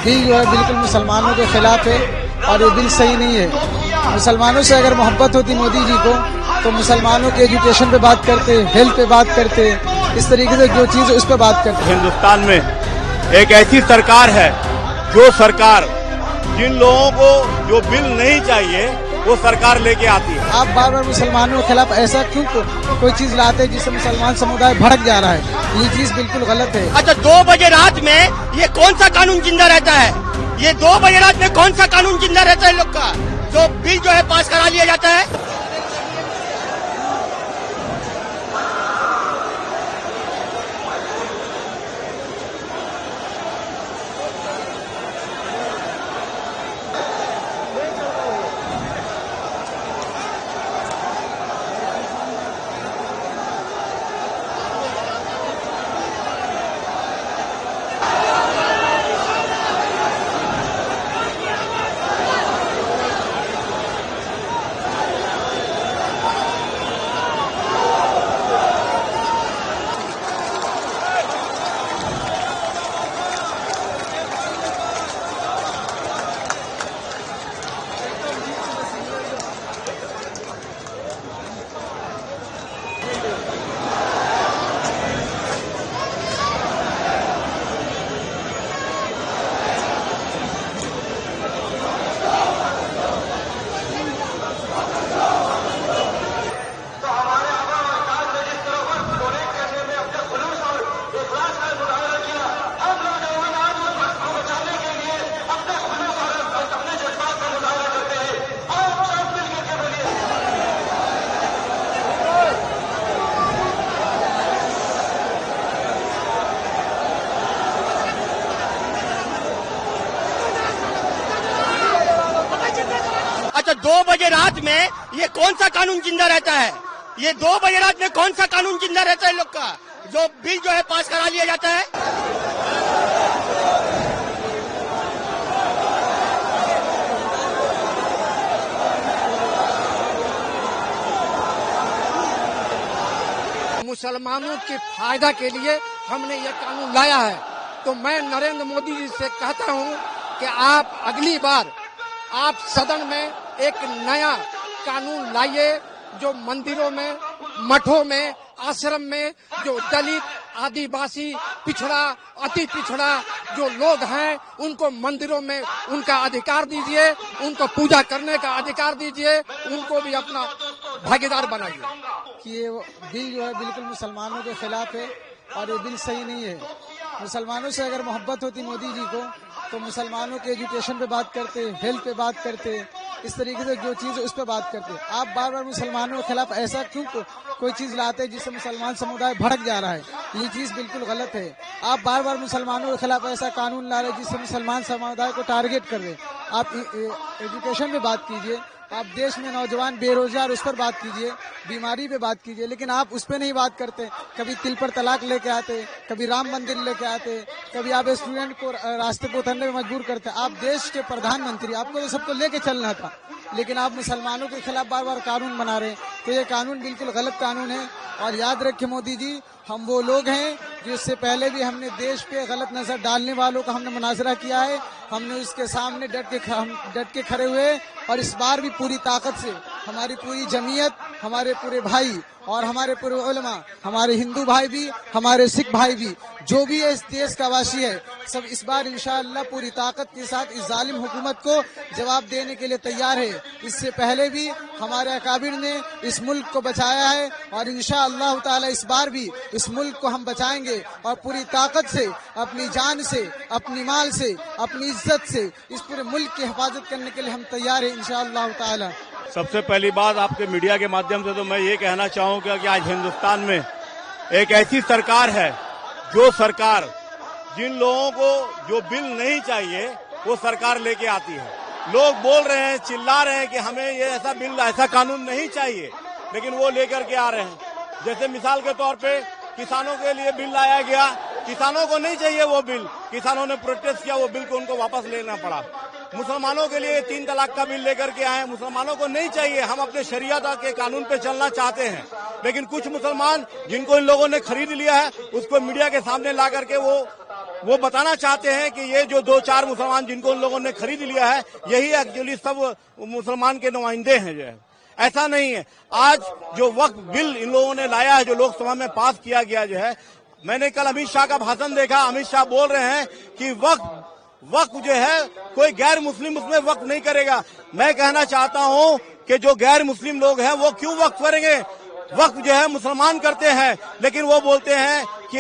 Bill जो है बिल्कुल मुसलमानों के खिलाफ है और ये बिल सही नहीं है। मुसलमानों से अगर मोहब्बत होती मोदी जी को तो मुसलमानों के एजुकेशन पे बात करते, हेल्थ पे बात करते, इस तरीके से जो चीज़ उस पर बात करते। हिंदुस्तान में एक ऐसी सरकार है जो सरकार जिन लोगों को जो बिल नहीं चाहिए वो सरकार लेके आती है। आप बार बार मुसलमानों के खिलाफ ऐसा क्यों कोई चीज लाते हैं जिससे मुसलमान समुदाय भड़क जा रहा है? ये चीज बिल्कुल गलत है। अच्छा, 2 बजे रात में ये कौन सा कानून जिंदा रहता है? ये 2 बजे रात में कौन सा कानून जिंदा रहता है लोग का, जो बिल जो है पास करा लिया जाता है? अच्छा, 2 बजे रात में ये कौन सा कानून जिंदा रहता है? ये 2 बजे रात में कौन सा कानून जिंदा रहता है लोग का, जो बिल जो है पास करा लिया जाता है? मुसलमानों के फायदा के लिए हमने ये कानून लाया है। तो मैं नरेंद्र मोदी जी से कहता हूँ कि आप अगली बार आप सदन में एक नया कानून लाइए जो मंदिरों में, मठों में, आश्रम में जो दलित, आदिवासी, पिछड़ा, अति पिछड़ा जो लोग हैं उनको मंदिरों में उनका अधिकार दीजिए, उनको पूजा करने का अधिकार दीजिए, उनको भी अपना भागीदार बनाइए। कि ये बिल जो है बिल्कुल मुसलमानों के खिलाफ है और ये बिल सही नहीं है। मुसलमानों से अगर मोहब्बत होती मोदी जी को तो मुसलमानों के एजुकेशन पे बात करते, हेल्थ पे बात करते, इस तरीके से जो चीज़ उस पर बात करते। आप बार बार मुसलमानों के खिलाफ ऐसा क्यों कोई चीज़ लाते हैं जिससे मुसलमान समुदाय भड़क जा रहा है? ये चीज़ बिल्कुल गलत है। आप बार बार मुसलमानों के खिलाफ ऐसा कानून ला रहे हैं जिससे मुसलमान समुदाय को टारगेट कर रहे हैं। आप एजुकेशन पे बात कीजिए, आप देश में नौजवान बेरोजगार उस पर बात कीजिए, बीमारी पे बात कीजिए, लेकिन आप उस पर नहीं बात करते। कभी तिल पर तलाक लेके आते, कभी राम मंदिर लेके आते, कभी आप स्टूडेंट को रास्ते पर उतरने में मजबूर करते। आप देश के प्रधानमंत्री, आपको तो सबको लेके चलना था, लेकिन आप मुसलमानों के खिलाफ बार बार कानून बना रहे हैं। तो ये कानून बिल्कुल गलत कानून है। और याद रखिए मोदी जी, हम वो लोग हैं जो इससे पहले भी हमने देश पे गलत नजर डालने वालों का हमने मुनाजरा किया है। हमने उसके सामने डट के खड़े हुए और इस बार भी पूरी ताकत से हमारी पूरी जमीयत, हमारे पूरे भाई और हमारे पूरे उलमा, हमारे हिंदू भाई भी, हमारे सिख भाई भी, जो भी है इस देश का वासी है, सब इस बार इंशाअल्लाह पूरी ताकत के साथ इस जालिम हुकूमत को जवाब देने के लिए तैयार है। इससे पहले भी हमारे अकाबिर ने इस मुल्क को बचाया है और इंशाअल्लाह ताला इस बार भी इस मुल्क को हम बचाएंगे और पूरी ताकत से, अपनी जान से, अपनी माल से, अपनी इज्जत से इस पूरे मुल्क की हिफाजत करने के लिए हम तैयार हैं इंशाअल्लाह ताला। सबसे पहली बात आपके मीडिया के माध्यम से तो मैं ये कहना चाहूँगा कि आज हिंदुस्तान में एक ऐसी सरकार है जो सरकार जिन लोगों को जो बिल नहीं चाहिए वो सरकार लेके आती है। लोग बोल रहे हैं, चिल्ला रहे हैं कि हमें ये ऐसा बिल, ऐसा कानून नहीं चाहिए, लेकिन वो लेकर के आ रहे हैं। जैसे मिसाल के तौर पे किसानों के लिए बिल लाया गया, किसानों को नहीं चाहिए वो बिल, किसानों ने प्रोटेस्ट किया, वो बिल को उनको वापस लेना पड़ा। मुसलमानों के लिए 3 तलाक का बिल लेकर के आए, मुसलमानों को नहीं चाहिए, हम अपने शरीयत के कानून पे चलना चाहते हैं। लेकिन कुछ मुसलमान जिनको इन लोगों ने खरीद लिया है उसको मीडिया के सामने ला करके वो वो बताना चाहते हैं कि ये जो 2-4 मुसलमान जिनको उन लोगों ने खरीद लिया है, यही एक्चुअली सब मुसलमान के नुमाइंदे हैं जो है। ऐसा नहीं है। आज जो वक्फ बिल इन लोगों ने लाया है, जो लोकसभा में पास किया गया जो है, मैंने कल अमित शाह का भाषण देखा। अमित शाह बोल रहे हैं कि वक्फ जो है कोई गैर मुस्लिम उसमें वक्फ नहीं करेगा। मैं कहना चाहता हूं कि जो गैर मुस्लिम लोग हैं वो क्यों वक्फ करेंगे? वक्फ जो है मुसलमान करते हैं, लेकिन वो बोलते हैं कि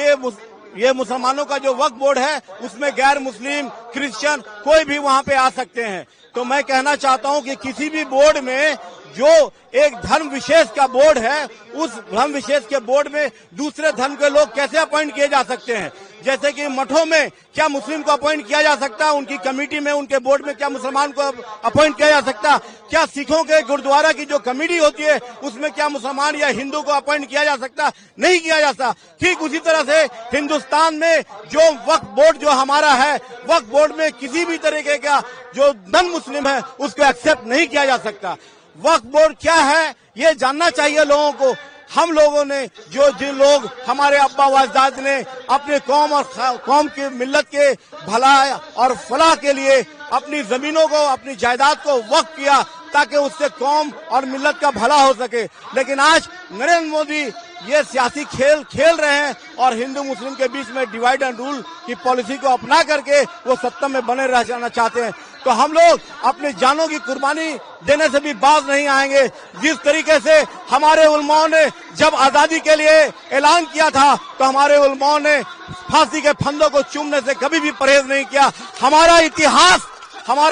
ये मुसलमानों का जो वक्फ बोर्ड है उसमें गैर मुस्लिम, क्रिश्चियन कोई भी वहां पे आ सकते हैं। तो मैं कहना चाहता हूं कि किसी भी बोर्ड में जो एक धर्म विशेष का बोर्ड है, उस धर्म विशेष के बोर्ड में दूसरे धर्म के लोग कैसे अपॉइंट किए जा सकते हैं? जैसे कि मठों में क्या मुस्लिम को अपॉइंट किया जा सकता है? उनकी कमेटी में, उनके बोर्ड में क्या मुसलमान को अपॉइंट किया जा सकता? क्या सिखों के गुरुद्वारा की जो कमेटी होती है उसमें क्या मुसलमान या हिंदू को अपॉइंट किया जा सकता? नहीं किया जा सकता। ठीक उसी तरह से हिंदुस्तान में जो वक्फ बोर्ड जो हमारा है, वक्फ बोर्ड में किसी भी तरीके का जो नॉन मुस्लिम है उसको एक्सेप्ट नहीं किया जा सकता। वक्फ बोर्ड क्या है ये जानना चाहिए लोगों को। हम लोगों ने जिन लोग हमारे अब्बा व अजदाद ने अपने कौम और कौम के मिल्लत के भला और फलाह के लिए अपनी जमीनों को, अपनी जायदाद को वक्फ किया ताकि उससे कौम और मिल्लत का भला हो सके। लेकिन आज नरेंद्र मोदी ये सियासी खेल खेल रहे हैं और हिंदू मुस्लिम के बीच में डिवाइड एंड रूल की पॉलिसी को अपना करके वो सत्ता में बने रह जाना चाहते हैं। तो हम लोग अपनी जानों की कुर्बानी देने से भी बाज नहीं आएंगे। जिस तरीके से हमारे उलमाओं ने जब आजादी के लिए ऐलान किया था तो हमारे उलमाओं ने फांसी के फंदों को चूमने से कभी भी परहेज नहीं किया। हमारा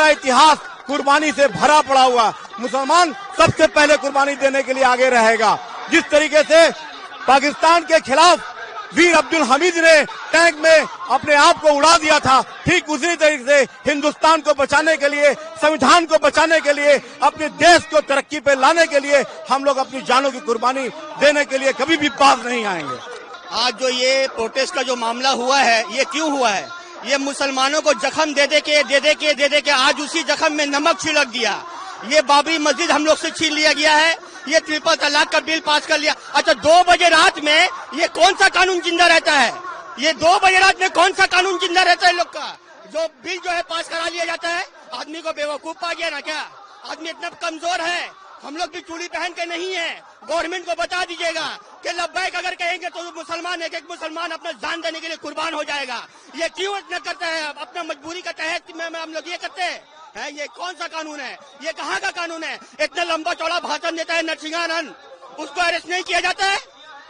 इतिहास कुर्बानी से भरा पड़ा हुआ। मुसलमान सबसे पहले कुर्बानी देने के लिए आगे रहेगा। जिस तरीके से पाकिस्तान के खिलाफ वीर अब्दुल हमीद ने टैंक में अपने आप को उड़ा दिया था, ठीक उसी तरीके से हिंदुस्तान को बचाने के लिए, संविधान को बचाने के लिए, अपने देश को तरक्की पे लाने के लिए हम लोग अपनी जानों की कुर्बानी देने के लिए कभी भी बाज नहीं आएंगे। आज जो ये प्रोटेस्ट का जो मामला हुआ है, ये क्यों हुआ है? ये मुसलमानों को जख्म दे दे के आज उसी जख्म में नमक छिड़क दिया। ये बाबरी मस्जिद हम लोग से छीन लिया गया है, ये ट्रिपल तलाक का बिल पास कर लिया। अच्छा, 2 बजे रात में ये कौन सा कानून जिंदा रहता है? ये 2 बजे रात में कौन सा कानून जिंदा रहता है लोग का? जो बिल जो है पास करा लिया जाता है। आदमी को बेवकूफ पा गया ना क्या? आदमी इतना कमजोर है। हम लोग भी चूड़ी पहन के नहीं है। गवर्नमेंट को बता दीजिएगा कि लब्बैक अगर कहेंगे तो मुसलमान एक मुसलमान अपना जान देने के लिए कुर्बान हो जाएगा। ये क्यों इतना करता है? अपना मजबूरी का तहत में हम लोग ये करते हैं। ये कौन सा कानून है? ये कहाँ का कानून है? इतना लंबा चौड़ा भाषण देता है नरसिंहानंद, उसको अरेस्ट नहीं किया जाता है?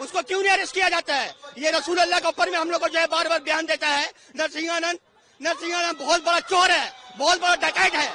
उसको क्यों नहीं अरेस्ट किया जाता है? ये रसूल अल्लाह के ऊपर में हम लोग को जो है बार बार बयान देता है नरसिंहानंद बहुत बड़ा चोर है, बहुत बड़ा डकैत है।